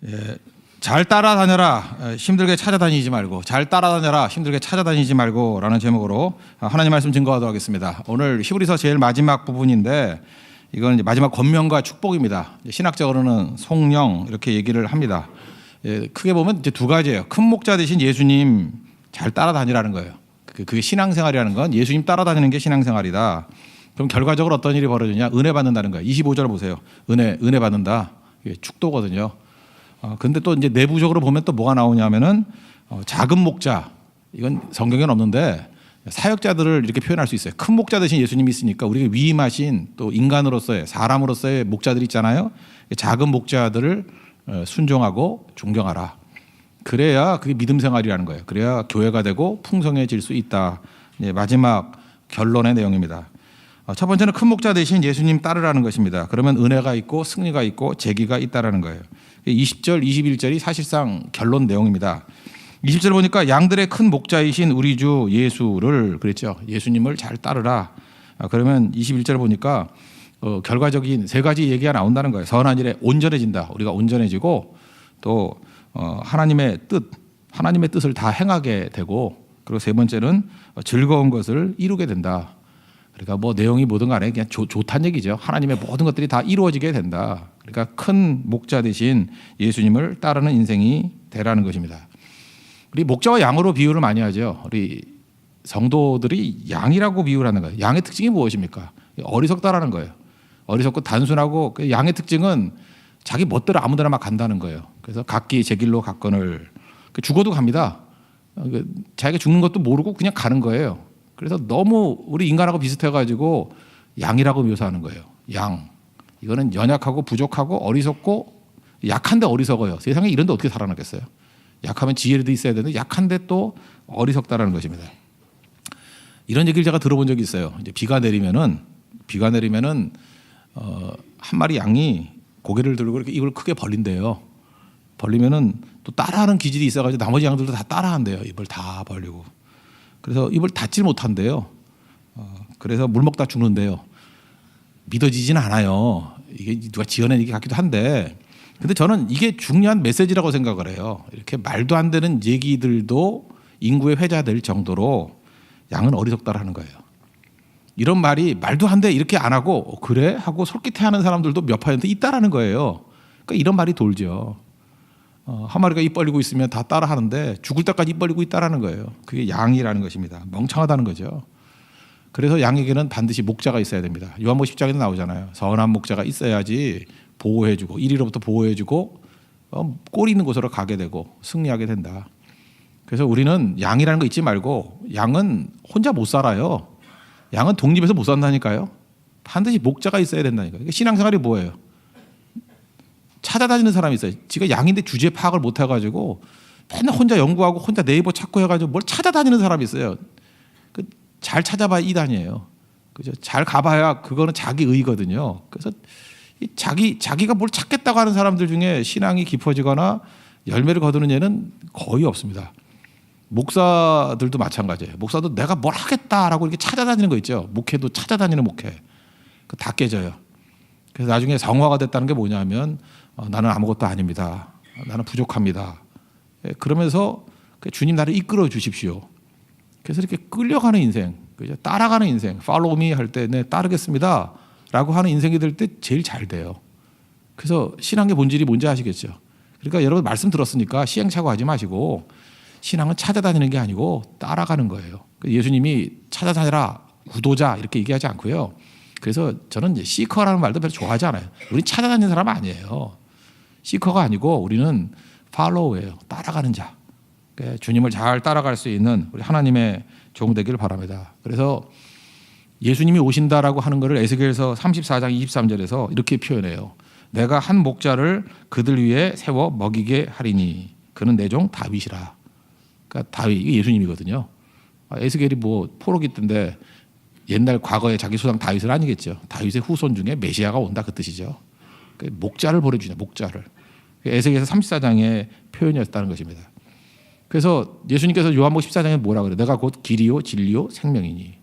예, 잘 따라다녀라, 힘들게 찾아다니지 말고. 잘 따라다녀라, 힘들게 찾아다니지 말고 라는 제목으로 하나님 말씀 증거하도록 하겠습니다. 오늘 히브리서 제일 마지막 부분인데 이건 이제 마지막 권면과 축복입니다. 신학적으로는 송영 이렇게 얘기를 합니다. 예, 크게 보면 이제 두 가지예요. 큰 목자 되신 예수님 잘 따라다니라는 거예요. 그게 신앙생활이라는 건 예수님 따라다니는 게 신앙생활이다. 그럼 결과적으로 어떤 일이 벌어지냐? 은혜 받는다는 거예요. 25절 보세요. 은혜 받는다. 이게 축도거든요. 근데 또 이제 내부적으로 보면 또 뭐가 나오냐면은 작은 목자, 이건 성경에는 없는데 사역자들을 이렇게 표현할 수 있어요. 큰 목자 대신 예수님이 있으니까 우리가 위임하신 또 인간으로서의 사람으로서의 목자들 있잖아요. 작은 목자들을 순종하고 존경하라. 그래야 그게 믿음 생활이라는 거예요. 그래야 교회가 되고 풍성해질 수 있다. 마지막 결론의 내용입니다. 첫 번째는 큰 목자 대신 예수님 따르라는 것입니다. 그러면 은혜가 있고 승리가 있고 재기가 있다라는 거예요. 20절, 21절이 사실상 결론 내용입니다. 20절 보니까 양들의 큰 목자이신 우리 주 예수를 그랬죠. 예수님을 잘 따르라. 그러면 21절 보니까 결과적인 세 가지 얘기가 나온다는 거예요. 선한 일에 온전해진다. 우리가 온전해지고 또 하나님의 뜻을 다 행하게 되고, 그리고 세 번째는 즐거운 것을 이루게 된다. 그러니까 뭐 내용이 뭐든 간에 그냥 좋다는 얘기죠. 하나님의 모든 것들이 다 이루어지게 된다. 그러니까 큰 목자 대신 예수님을 따르는 인생이 되라는 것입니다. 우리 목자와 양으로 비유를 많이 하죠. 우리 성도들이 양이라고 비유를 하는 거예요. 양의 특징이 무엇입니까? 어리석다라는 거예요. 어리석고 단순하고, 그 양의 특징은 자기 멋대로 아무데나 막 간다는 거예요. 그래서 각기 제 길로 갔거늘, 죽어도 갑니다. 자기가 죽는 것도 모르고 그냥 가는 거예요. 그래서 너무 우리 인간하고 비슷해가지고 양이라고 묘사하는 거예요. 양. 이거는 연약하고 부족하고 어리석고 약한데 어리석어요. 세상에 이런데 어떻게 살아나겠어요? 약하면 지혜도 있어야 되는데 약한데 또 어리석다라는 것입니다. 이런 얘기를 제가 들어본 적이 있어요. 이제 비가 내리면은 한 마리 양이 고개를 들고 이렇게 입을 크게 벌린대요. 벌리면은 또 따라하는 기질이 있어가지고 나머지 양들도 다 따라한대요. 입을 다 벌리고. 그래서 입을 닫질 못한대요. 그래서 물 먹다 죽는데요. 믿어지진 않아요. 이게 누가 지어낸 얘기 같기도 한데, 근데 저는 이게 중요한 메시지라고 생각을 해요. 이렇게 말도 안 되는 얘기들도 인구의 회자될 정도로 양은 어리석다라는 거예요. 이런 말이 말도 안 돼 이렇게 안 하고 그래 하고 솔깃해하는 사람들도 몇 퍼센트 있다라는 거예요. 그러니까 이런 말이 돌죠. 한 마리가 입 벌리고 있으면 다 따라하는데 죽을 때까지 입 벌리고 있다라는 거예요. 그게 양이라는 것입니다. 멍청하다는 거죠. 그래서 양에게는 반드시 목자가 있어야 됩니다. 요한복음 10장에도 나오잖아요. 선한 목자가 있어야지 보호해주고 1위로부터 보호해주고 꼴 있는 곳으로 가게 되고 승리하게 된다. 그래서 우리는 양이라는 거 잊지 말고, 양은 혼자 못 살아요. 양은 독립해서 못 산다니까요. 반드시 목자가 있어야 된다니까요. 신앙생활이 뭐예요? 찾아다니는 사람이 있어요. 지가 양인데 주제 파악을 못 해가지고 맨날 혼자 연구하고 혼자 네이버 찾고 해가지고 뭘 찾아다니는 사람이 있어요. 잘 찾아봐야 이단이에요. 그죠? 잘 가봐야 그거는 자기 의거든요. 그래서 자기가 뭘 찾겠다고 하는 사람들 중에 신앙이 깊어지거나 열매를 거두는 예는 거의 없습니다. 목사들도 마찬가지예요. 목사도 내가 뭘 하겠다라고 이렇게 찾아다니는 거 있죠. 목회도 찾아다니는 목회. 다 깨져요. 그래서 나중에 성화가 됐다는 게 뭐냐면 나는 아무것도 아닙니다. 나는 부족합니다. 그러면서 주님 나를 이끌어 주십시오. 그래서 이렇게 끌려가는 인생, 그죠? 따라가는 인생, follow me 할 때 네, 따르겠습니다 라고 하는 인생이 될 때 제일 잘 돼요. 그래서 신앙의 본질이 뭔지 아시겠죠? 그러니까 여러분 말씀 들었으니까 시행착오하지 마시고, 신앙은 찾아다니는 게 아니고 따라가는 거예요. 예수님이 찾아다니라 구도자 이렇게 얘기하지 않고요. 그래서 저는 이제 시커라는 말도 별로 좋아하지 않아요. 우린 찾아다니는 사람 아니에요. 시커가 아니고 우리는 팔로우예요. 따라가는 자. 주님을 잘 따라갈 수 있는 우리 하나님의 종 되기를 바랍니다. 그래서 예수님이 오신다라고 하는 것을 에스겔서 34장 23절에서 이렇게 표현해요. 내가 한 목자를 그들 위에 세워 먹이게 하리니 그는 내 종 다윗이라. 그러니까 다윗, 이게 예수님이거든요. 에스겔이 뭐 포로기 때인데 옛날 과거에 자기 수상 다윗은 아니겠죠. 다윗의 후손 중에 메시아가 온다 그 뜻이죠. 목자를 보내주냐, 목자를. 에스겔서 34장의 표현이었다는 것입니다. 그래서 예수님께서 요한복음 14장에 뭐라 그래요? 내가 곧 길이요 진리요 생명이니.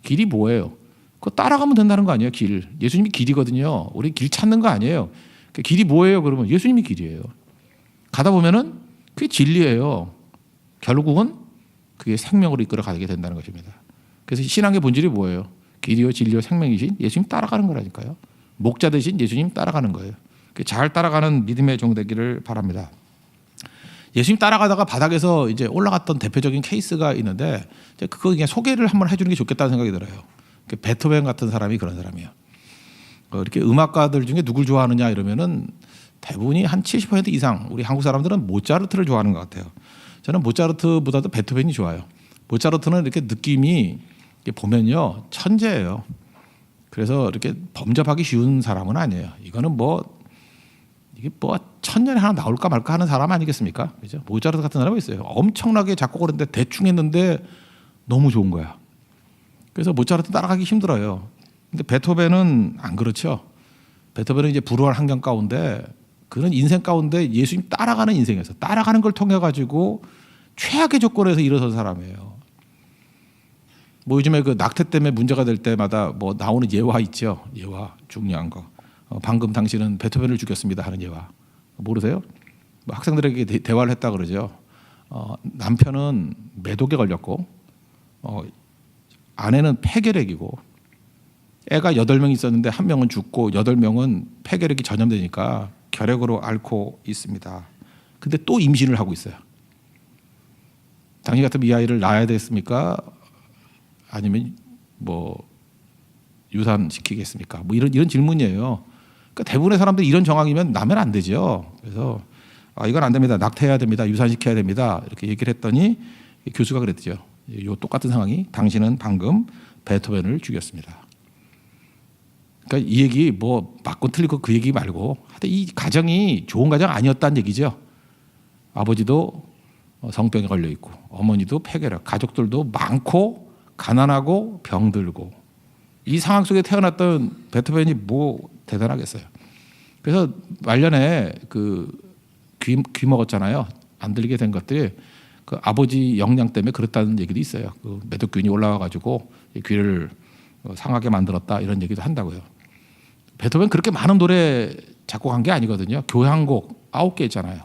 길이 뭐예요? 그거 따라가면 된다는 거 아니에요? 길. 예수님이 길이거든요. 우리 길 찾는 거 아니에요. 길이 뭐예요? 그러면 예수님이 길이에요. 가다 보면은 그게 진리예요. 결국은 그게 생명으로 이끌어 가게 된다는 것입니다. 그래서 신앙의 본질이 뭐예요? 길이요 진리요 생명이신 예수님 따라가는 거라니까요. 목자 되신 예수님 따라가는 거예요. 잘 따라가는 믿음의 종 되기를 바랍니다. 예수님 따라가다가 바닥에서 이제 올라갔던 대표적인 케이스가 있는데 그거 그냥 소개를 한번 해주는 게 좋겠다는 생각이 들어요. 베토벤 같은 사람이 그런 사람이에요. 이렇게 음악가들 중에 누굴 좋아하느냐 이러면은 대부분이 한 70% 이상 우리 한국 사람들은 모차르트를 좋아하는 것 같아요. 저는 모차르트보다도 베토벤이 좋아요. 모차르트는 이렇게 느낌이 보면요 천재예요. 그래서 이렇게 범접하기 쉬운 사람은 아니에요. 이거는 이게 천년에 하나 나올까 말까 하는 사람 아니겠습니까? 그죠? 모차르트 같은 사람이 있어요. 엄청나게 작곡을 했는데 대충 했는데 너무 좋은 거야. 그래서 모차르트 따라가기 힘들어요. 근데 베토벤은 안 그렇죠. 베토벤은 이제 불우한 환경 가운데 그런 인생 가운데 예수님 따라가는 인생에서 따라가는 걸 통해 가지고 최악의 조건에서 일어선 사람이에요. 요즘에 그 낙태 때문에 문제가 될 때마다 나오는 예화 있죠. 예화 중요한 거. 방금 당신은 베토벤을 죽였습니다 하는 예화 모르세요? 학생들에게 대화를 했다 그러죠. 남편은 매독에 걸렸고 아내는 폐결핵이고 애가 8명 있었는데 1명은 죽고 8명은 폐결핵이 전염되니까 결핵으로 앓고 있습니다. 근데 또 임신을 하고 있어요. 당신 같으면 이 아이를 낳아야 됐습니까? 아니면 유산시키겠습니까? 이런 질문이에요. 그러니까 대부분의 사람들이 이런 정황이면 나면 안 되죠. 그래서 이건 안 됩니다. 낙태해야 됩니다. 유산시켜야 됩니다. 이렇게 얘기를 했더니 교수가 그랬죠. 요 똑같은 상황이 당신은 방금 베토벤을 죽였습니다. 그러니까 이 얘기 맞고 틀리고 그 얘기 말고 하여튼 이 가정이 좋은 가정 아니었다는 얘기죠. 아버지도 성병에 걸려 있고 어머니도 폐결핵, 가족들도 많고 가난하고 병들고 이 상황 속에 태어났던 베토벤이 대단하겠어요. 그래서 말년에 귀 먹었잖아요. 안 들리게 된 것들이 그 아버지 영양 때문에 그렇다는 얘기도 있어요. 그 매독균이 올라와 가지고 귀를 상하게 만들었다 이런 얘기도 한다고요. 베토벤 그렇게 많은 노래 작곡한 게 아니거든요. 교향곡 9개 있잖아요.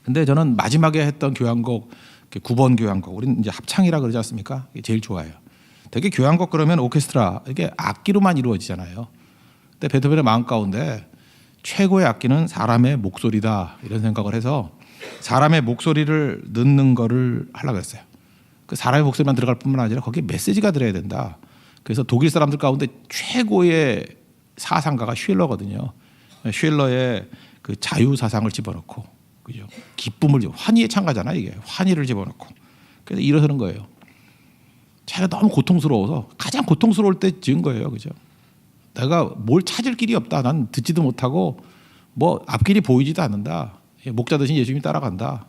근데 저는 마지막에 했던 교향곡 9번 교향곡 우리는 이제 합창이라 그러지 않습니까? 이게 제일 좋아요. 되게 교향곡 그러면 오케스트라 이게 악기로만 이루어지잖아요. 근데 베토벤의 마음 가운데 최고의 악기는 사람의 목소리다 이런 생각을 해서 사람의 목소리를 넣는 거를 하려고 했어요. 그 사람의 목소리만 들어갈 뿐만 아니라 거기에 메시지가 들어야 된다. 그래서 독일 사람들 가운데 최고의 사상가가 쉴러거든요. 쉴러의 그 자유 사상을 집어넣고, 그죠? 기쁨을 환희에 참가잖아 이게 환희를 집어넣고. 그래서 일어서는 거예요. 자기가 너무 고통스러워서 가장 고통스러울 때 지은 거예요, 그죠? 내가 뭘 찾을 길이 없다. 난 듣지도 못하고 앞길이 보이지도 않는다. 목자 대신 예수님이 따라간다.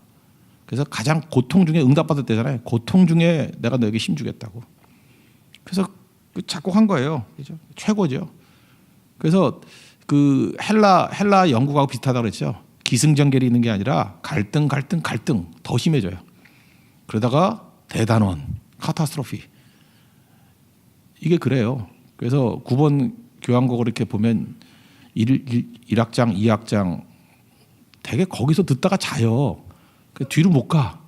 그래서 가장 고통 중에 응답받을 때잖아요. 고통 중에 내가 너에게 힘주겠다고. 그래서 작곡한 거예요. 그죠? 최고죠. 그래서 그 헬라 영국하고 비슷하다고 그랬죠. 기승전결이 있는 게 아니라 갈등 더 심해져요. 그러다가 대단원, 카타스트로피. 이게 그래요. 그래서 9번 교향곡을 이렇게 보면 1악장, 2악장 되게 거기서 듣다가 자요. 뒤로 못 가.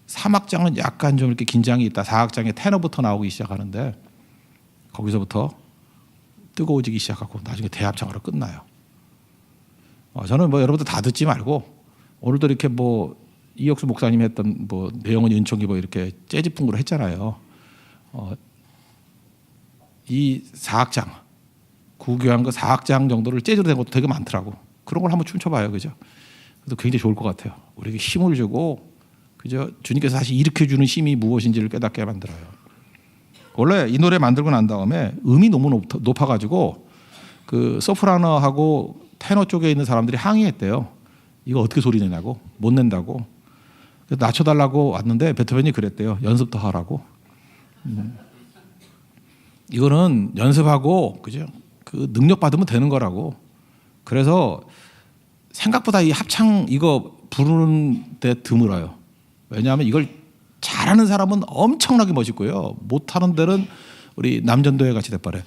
3악장은 약간 좀 이렇게 긴장이 있다. 4악장에 테너부터 나오기 시작하는데 거기서부터 뜨거워지기 시작하고 나중에 대합창으로 끝나요. 저는 여러분들 다 듣지 말고 오늘도 이렇게 이혁수 목사님이 했던 내용은 은총이 이렇게 재즈 풍으로 했잖아요. 이 4악장, 구교향곡 4악장 정도를 재즈로 된 것도 되게 많더라고. 그런 걸 한번 춤춰봐요, 그죠? 그래도 굉장히 좋을 것 같아요. 우리에게 힘을 주고, 그죠? 주님께서 사실 일으켜 주는 힘이 무엇인지를 깨닫게 만들어요. 원래 이 노래 만들고 난 다음에 음이 너무 높아가지고 그 소프라노하고 테너 쪽에 있는 사람들이 항의했대요. 이거 어떻게 소리 내냐고, 못 낸다고. 그래서 낮춰달라고 왔는데 베토벤이 그랬대요. 연습 더 하라고. 이거는 연습하고, 그죠? 그 능력 받으면 되는 거라고. 그래서 생각보다 이 합창 이거 부르는 데 드물어요. 왜냐하면 이걸 잘하는 사람은 엄청나게 멋있고요. 못하는 데는 우리 남전도회 같이 돼버려요.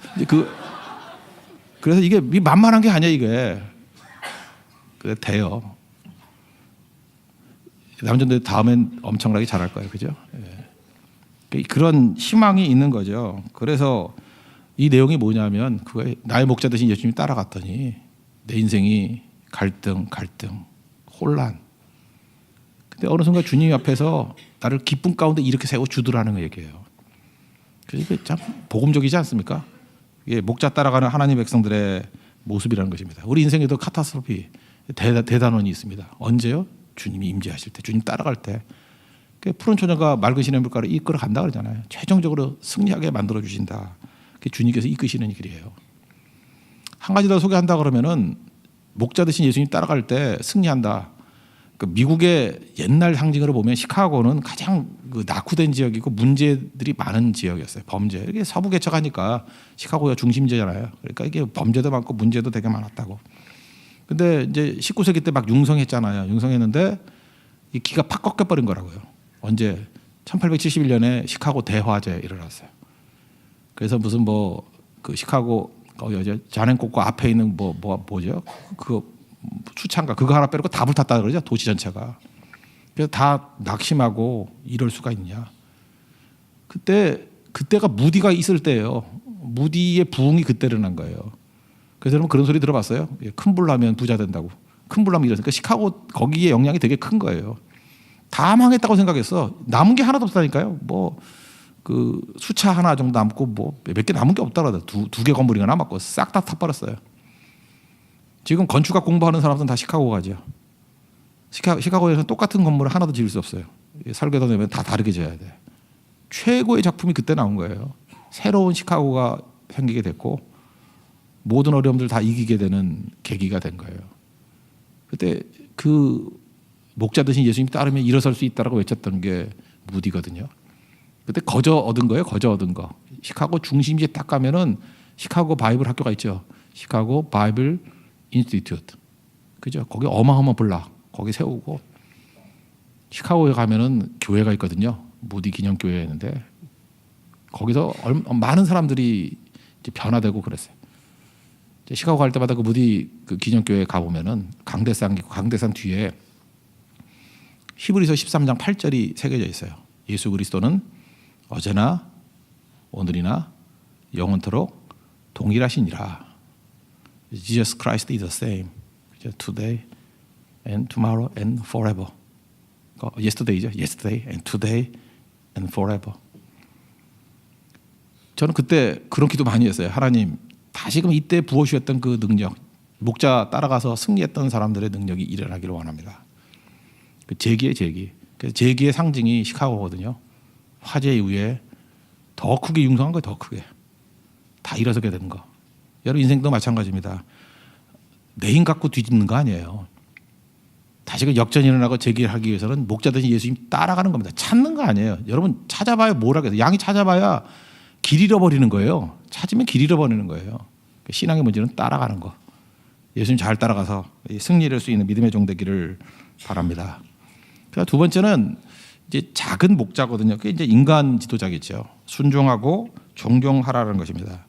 그래서 이게 만만한 게 아니야 이게. 그래 돼요. 남전대 다음엔 엄청나게 잘할 거예요, 그죠? 예. 그런 희망이 있는 거죠. 그래서 이 내용이 뭐냐면 그거에 나의 목자 되신 예수님이 따라갔더니 내 인생이 갈등, 혼란. 근데 어느 순간 주님 앞에서 나를 기쁨 가운데 이렇게 세워 주더라는 얘기예요. 그래서 이게 참 복음적이지 않습니까? 이게 목자 따라가는 하나님 백성들의 모습이라는 것입니다. 우리 인생에도 카타스트로피 대단원이 있습니다. 언제요? 주님이 임재하실 때, 주님 따라갈 때. 푸른 초녀가 맑은 시냇물가로 이끌어 간다 그러잖아요. 최종적으로 승리하게 만들어 주신다. 주님께서 이끄시는 길이에요. 한 가지 더 소개한다 그러면은 목자 되신 예수님 따라갈 때 승리한다. 미국의 옛날 상징으로 보면 시카고는 가장 낙후된 지역이고 문제들이 많은 지역이었어요. 범죄. 이게 서부 개척하니까 시카고가 중심지잖아요. 그러니까 이게 범죄도 많고 문제도 되게 많았다고. 근데 이제 19세기 때 막 융성했잖아요. 융성했는데 이 기가 팍 꺾여버린 거라고요. 언제? 1871년에 시카고 대화재 일어났어요. 그래서 무슨 그 시카고 자넨꽃고 앞에 있는 뭐죠? 그 수창가 그거 하나 빼놓고 다 불탔다 그러죠. 도시 전체가. 그래서 다 낙심하고 이럴 수가 있냐. 그때가 무디가 있을 때예요. 무디의 부흥이 그때 일어난 거예요. 그래서 여러분 그런 소리 들어봤어요? 큰 불 나면 부자 된다고. 큰 불 나면 이러니까 시카고 거기에 영향이 되게 큰 거예요. 다 망했다고 생각했어. 남은 게 하나도 없다니까요. 그 수차 하나 정도 남고 몇 개 남은 게 없더라도 두 개 건물이가 남았고 싹 다 타버렸어요. 지금 건축학 공부하는 사람들은 다 시카고 가죠. 시카고에서는 똑같은 건물을 하나도 지을 수 없어요. 설계도 내면 다 다르게 지어야 돼. 최고의 작품이 그때 나온 거예요. 새로운 시카고가 생기게 됐고 모든 어려움들 다 이기게 되는 계기가 된 거예요. 그때 그 목자 되신 예수님 따르면 일어설 수 있다라고 외쳤던 게 무디거든요. 그때 거저 얻은 거예요. 거저 얻은 거. 시카고 중심지에 딱 가면은 시카고 바이블 학교가 있죠. 시카고 바이블 인스티튜트. 그죠? 거기 어마어마한 블락. 거기 세우고 시카고에 가면은 교회가 있거든요. 무디 기념교회였는데 거기서 많은 사람들이 이제 변화되고 그랬어요. 시카고 갈 때마다 그 무디 그 기념교회 가 보면은 강대상 뒤에 히브리서 13장 8절이 새겨져 있어요. 예수 그리스도는 어제나 오늘이나 영원토록 동일하시니라. Jesus Christ is the same. Today and tomorrow and forever. Yesterday죠. Yesterday and today and forever. 저는 그때 그런 기도 많이 했어요. 하나님, 다시금 이때 부어주셨던 그 능력, 목자 따라가서 승리했던 사람들의 능력이 일어나기를 원합니다. 그 재기의 재기. 그래서 재기의 상징이 시카고거든요. 화재 이후에 더 크게 융성한 거예요. 더 크게. 다 일어서게 되는 거. 여러분 인생도 마찬가지입니다. 내 힘 갖고 뒤집는 거 아니에요. 다시금 역전이 일어나고 재기하기 위해서는 목자 되신 예수님 따라가는 겁니다. 찾는 거 아니에요. 여러분 찾아봐야 뭘 하겠어요. 양이 찾아봐야 길 잃어버리는 거예요. 찾으면 길 잃어버리는 거예요. 신앙의 문제는 따라가는 거. 예수님 잘 따라가서 승리할 수 있는 믿음의 종 되기를 바랍니다. 두 번째는 이제 작은 목자거든요. 그게 이제 인간 지도자겠죠. 순종하고 존경하라는 것입니다.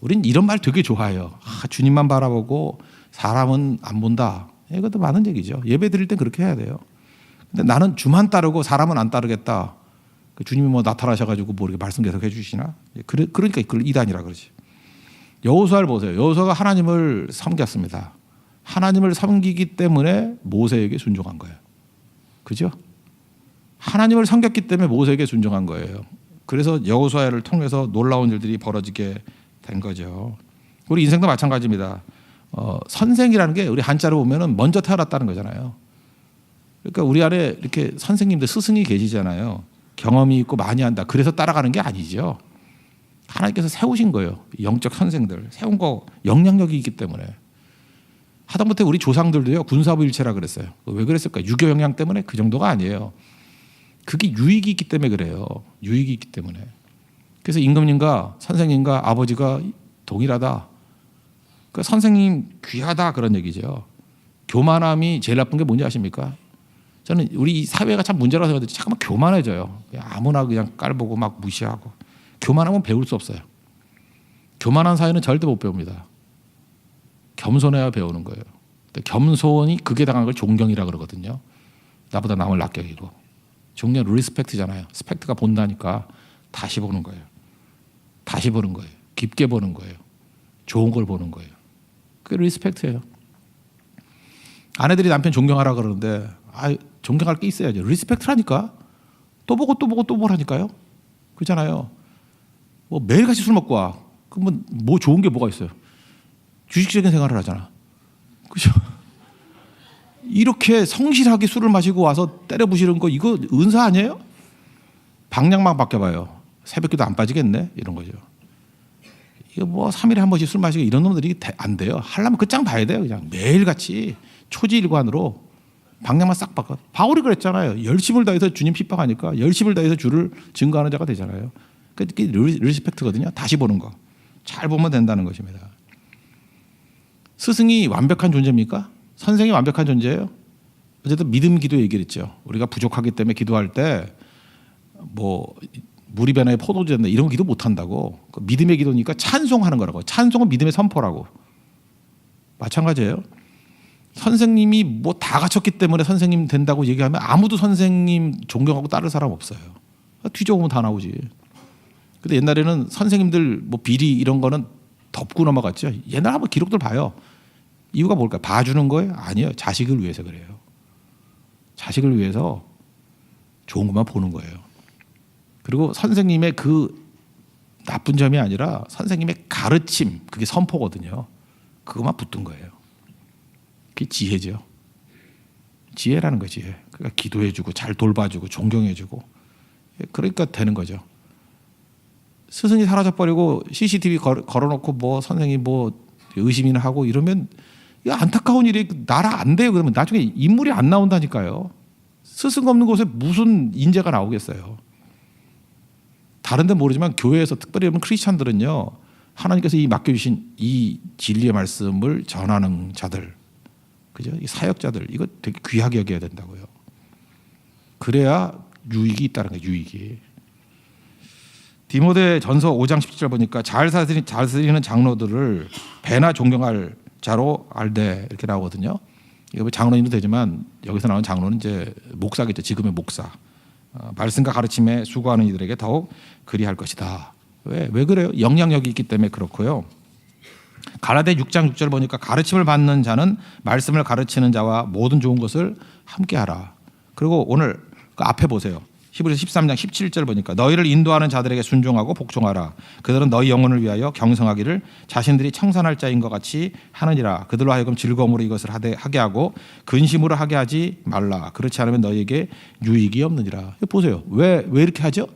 우린 이런 말 되게 좋아해요. 주님만 바라보고 사람은 안 본다. 이것도 많은 얘기죠. 예배 드릴 땐 그렇게 해야 돼요. 근데 나는 주만 따르고 사람은 안 따르겠다. 주님이 나타나셔가지고 이렇게 말씀 계속 해주시나? 그러니까 그걸 이단이라 그러지. 여호수아를 보세요. 여호수아가 하나님을 섬겼습니다. 하나님을 섬기기 때문에 모세에게 순종한 거예요. 그죠? 하나님을 섬겼기 때문에 모세에게 순종한 거예요. 그래서 여호수아를 통해서 놀라운 일들이 벌어지게 된 거죠. 우리 인생도 마찬가지입니다. 선생이라는 게 우리 한자로 보면은 먼저 태어났다는 거잖아요. 그러니까 우리 안에 이렇게 선생님들 스승이 계시잖아요. 경험이 있고 많이 한다. 그래서 따라가는 게 아니죠. 하나님께서 세우신 거예요. 영적 선생들 세운 거 영향력이 있기 때문에. 하다못해 우리 조상들도요 군사부 일체라 그랬어요. 왜 그랬을까? 유교 영향 때문에 그 정도가 아니에요. 그게 유익이 있기 때문에 그래요. 유익이 있기 때문에. 그래서 임금님과 선생님과 아버지가 동일하다. 그 선생님 귀하다 그런 얘기죠. 교만함이 제일 나쁜 게 뭔지 아십니까? 저는 우리 사회가 참 문제라고 생각하는데 잠깐만 교만해져요. 아무나 그냥 깔보고 막 무시하고. 교만하면 배울 수 없어요. 교만한 사회는 절대 못 배웁니다. 겸손해야 배우는 거예요. 겸손이 극에 당한 걸 존경이라 그러거든요. 나보다 남을 낫게 여기고. 종교는 리스펙트잖아요. 스펙트가 본다니까 다시 보는 거예요. 다시 보는 거예요. 깊게 보는 거예요. 좋은 걸 보는 거예요. 그게 리스펙트예요. 아내들이 남편 존경하라 그러는데 존경할 게 있어야죠. 리스펙트라니까. 또 보고 또 보고 또 보라니까요. 그렇잖아요. 뭐 매일같이 술 먹고 와. 그러면 뭐 좋은 게 뭐가 있어요. 주식적인 생활을 하잖아. 그죠? 이렇게 성실하게 술을 마시고 와서 때려 부시는 거 이거 은사 아니에요? 방향만 바뀌어봐요. 새벽기도 안 빠지겠네 이런 거죠. 이거 뭐 3일에 한 번씩 술 마시고 이런 놈들이 안 돼요. 하려면 끝장 봐야 돼요. 그냥 매일같이 초지일관으로 방향만 싹 바꿔. 바울이 그랬잖아요. 열심을 다해서 주님 핍박하니까 열심을 다해서 주를 증거하는 자가 되잖아요. 그게 리스펙트거든요. 다시 보는 거. 잘 보면 된다는 것입니다. 스승이 완벽한 존재입니까? 선생이 완벽한 존재예요? 어쨌든 믿음 기도 얘기를 했죠. 우리가 부족하기 때문에 기도할 때 뭐 물이 변화에 포도주 된다 이런 기도 못 한다고. 믿음의 기도니까 찬송하는 거라고. 찬송은 믿음의 선포라고. 마찬가지예요. 선생님이 뭐 다 갖췄기 때문에 선생님 된다고 얘기하면 아무도 선생님 존경하고 따를 사람 없어요. 뒤져보면 다 나오지. 근데 옛날에는 선생님들 뭐 비리 이런 거는 덮고 넘어갔죠. 옛날 한번 기록들 봐요. 이유가 뭘까요? 봐주는 거예요? 아니에요. 자식을 위해서 그래요. 자식을 위해서 좋은 것만 보는 거예요. 그리고 선생님의 그 나쁜 점이 아니라 선생님의 가르침, 그게 선포거든요. 그것만 붙든 거예요. 그게 지혜죠. 지혜라는 거지. 그러니까 기도해주고 잘 돌봐주고 존경해주고 그러니까 되는 거죠. 스승이 사라져버리고 CCTV 걸어놓고 뭐 선생님 뭐 의심이나 하고 이러면 이거 안타까운 일이 나라 안 돼요. 그러면 나중에 인물이 안 나온다니까요. 스승 없는 곳에 무슨 인재가 나오겠어요. 다른 데는 모르지만 교회에서 특별히 크리스찬들은요. 하나님께서 이 맡겨주신 이 진리의 말씀을 전하는 자들, 그죠? 이 사역자들 이거 되게 귀하게 여겨야 된다고요. 그래야 유익이 있다는 거예요. 유익이. 디모데 전서 5장 17절 보니까 잘 쓰리는 장로들을 배나 존경할 자로 알되 이렇게 나오거든요. 이거 장로님도 되지만 여기서 나오는 장로는 이제 목사겠죠. 지금의 목사. 말씀과 가르침에 수고하는 이들에게 더욱 그리할 것이다. 왜 그래요? 영향력이 있기 때문에 그렇고요. 가라데 6장 6절 보니까 가르침을 받는 자는 말씀을 가르치는 자와 모든 좋은 것을 함께하라. 그리고 오늘 그 앞에 보세요. 히브리서 13장 17절 보니까 너희를 인도하는 자들에게 순종하고 복종하라. 그들은 너희 영혼을 위하여 경성하기를 자신들이 청산할 자인 것 같이 하느니라. 그들로 하여금 즐거움으로 이것을 하게 하고 근심으로 하게 하지 말라. 그렇지 않으면 너희에게 유익이 없느니라. 보세요. 왜 이렇게 하죠?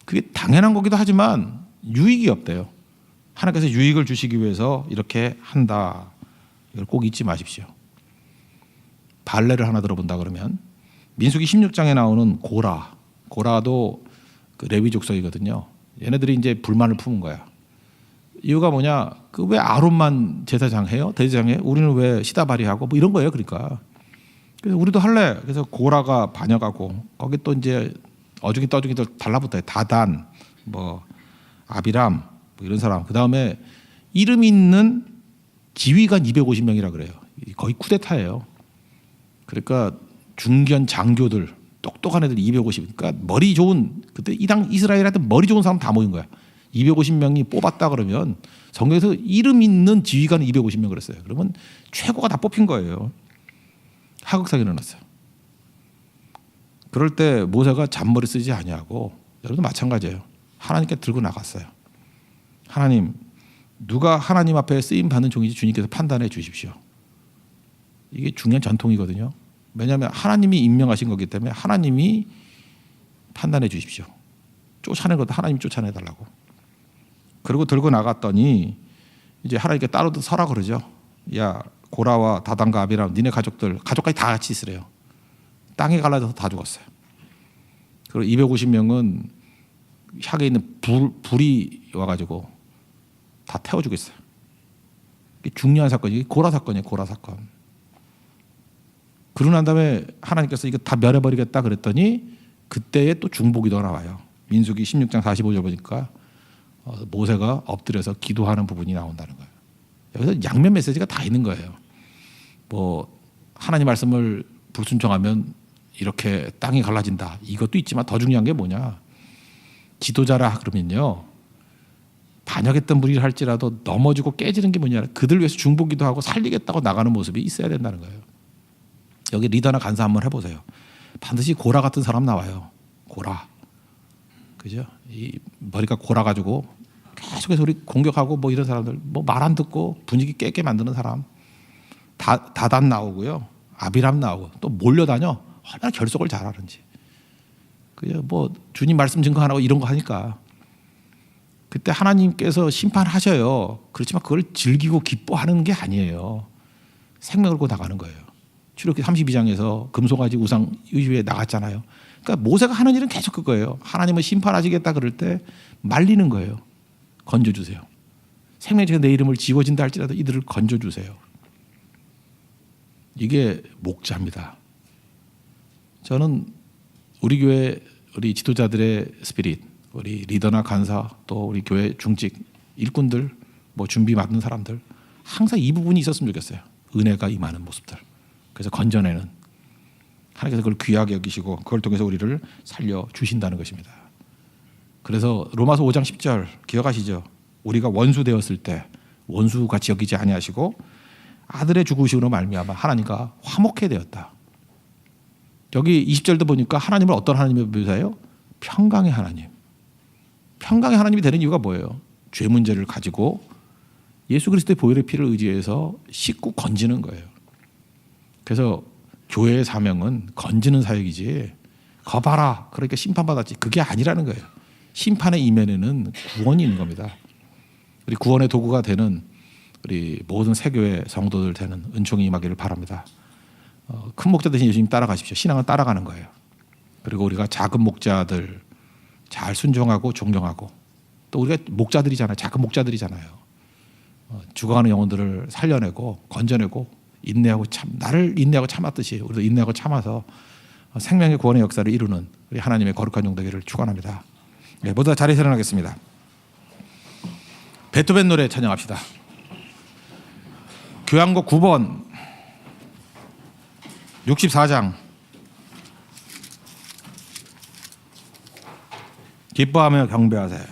그게 당연한 거기도 하지만 유익이 없대요. 하나님께서 유익을 주시기 위해서 이렇게 한다. 이걸 꼭 잊지 마십시오. 발레를 하나 들어본다 그러면 민수기 16장에 나오는 고라도 그 레위 족속이거든요. 얘네들이 이제 불만을 품은 거야. 이유가 뭐냐? 그 왜 아론만 제사장 해요? 대제사장 해? 우리는 왜 시다바리하고 뭐 이런 거예요. 그러니까. 그래서 우리도 할래. 그래서 고라가 반역하고 거기 또 이제 어중이 떠중이들 달라붙어요. 다단, 뭐 아비람, 뭐 이런 사람. 그 다음에 이름 있는 지휘관 250명이라 그래요. 거의 쿠데타예요. 그러니까 중견 장교들 똑똑한 애들 250. 그러니까 머리 좋은 그때 이 당 이스라엘한테 머리 좋은 사람 다 모인 거야. 250명이 뽑았다 그러면 성경에서 이름 있는 지휘관 250명 그랬어요. 그러면 최고가 다 뽑힌 거예요. 하극상이 일어났어요. 그럴 때 모세가 잔머리 쓰지 아니하고 여러분도 마찬가지예요. 하나님께 들고 나갔어요. 하나님, 누가 하나님 앞에 쓰임 받는 종인지 주님께서 판단해 주십시오. 이게 중요한 전통이거든요. 왜냐하면 하나님이 임명하신 거기 때문에 하나님이 판단해 주십시오. 쫓아낸 것도 하나님이 쫓아내달라고. 그리고 들고 나갔더니 이제 하나님께 따로 서라 그러죠. 야, 고라와 다단과 아비람 니네 가족까지 다 같이 있으래요. 땅에 갈라져서 다 죽었어요. 그리고 250명은 샥에 있는 불이 와가지고 다 태워 죽였어요. 이게 중요한 사건이 고라 사건이에요. 고라 사건. 그러고 난 다음에 하나님께서 이거 다 멸해버리겠다 그랬더니 그때에 또 중보기도가 나와요. 민수기 16장 45절 보니까 모세가 엎드려서 기도하는 부분이 나온다는 거예요. 여기서 양면 메시지가 다 있는 거예요. 뭐 하나님 말씀을 불순종하면 이렇게 땅이 갈라진다. 이것도 있지만 더 중요한 게 뭐냐? 지도자라 그러면요. 반역했던 무리를 할지라도 넘어지고 깨지는 게 뭐냐? 그들 위해서 중보기도 하고 살리겠다고 나가는 모습이 있어야 된다는 거예요. 여기 리더나 간사 한번 해보세요. 반드시 고라 같은 사람 나와요. 고라. 그죠? 이 머리가 고라 가지고 계속해서 우리 공격하고 뭐 이런 사람들 뭐 말 안 듣고 분위기 깨게 만드는 사람. 다단 나오고요. 아비람 나오고 또 몰려다녀. 얼마나 결속을 잘하는지. 그죠? 뭐 주님 말씀 증거하고 이런 거 하니까 그때 하나님께서 심판하셔요. 그렇지만 그걸 즐기고 기뻐하는 게 아니에요. 생명을 걸고 나가는 거예요. 출애굽기 32장에서 금송아지 우상 위에 나갔잖아요. 그러니까 모세가 하는 일은 계속 그거예요. 하나님은 심판하시겠다 그럴 때 말리는 거예요. 건져주세요. 생명의 내 이름을 지워진다 할지라도 이들을 건져주세요. 이게 목자입니다. 저는 우리 교회 우리 지도자들의 스피릿, 우리 리더나 간사 또 우리 교회 중직 일꾼들 뭐 준비 맡는 사람들 항상 이 부분이 있었으면 좋겠어요. 은혜가 임하는 모습들. 그래서 건져내는 하나님께서 그걸 귀하게 여기시고 그걸 통해서 우리를 살려주신다는 것입니다. 그래서 로마서 5장 10절 기억하시죠? 우리가 원수 되었을 때 원수같이 여기지 아니하시고 아들의 죽으심으로 말미암아 하나님과 화목해 되었다. 여기 20절도 보니까 하나님을 어떤 하나님으로 묘사해요? 평강의 하나님. 평강의 하나님이 되는 이유가 뭐예요? 죄 문제를 가지고 예수 그리스도의 보혈의 피를 의지해서 씻고 건지는 거예요. 그래서 교회의 사명은 건지는 사역이지 거 봐라 그러니까 심판받았지 그게 아니라는 거예요. 심판의 이면에는 구원이 있는 겁니다. 우리 구원의 도구가 되는 우리 모든 세교회 성도들 되는 은총이 임하기를 바랍니다. 큰 목자 대신 예수님 따라가십시오. 신앙은 따라가는 거예요. 그리고 우리가 작은 목자들 잘 순종하고 존경하고 또 우리가 목자들이잖아요. 작은 목자들이잖아요. 죽어가는 영혼들을 살려내고 건져내고 인내하고 나를 인내하고 참았듯이 우리도 인내하고 참아서 생명의 구원의 역사를 이루는 우리 하나님의 거룩한 종 되기를 축원합니다. 네, 모두 다 자리에 일어나겠습니다. 베토벤 노래 찬양합시다. 교향곡 9번 64장 기뻐하며 경배하세요.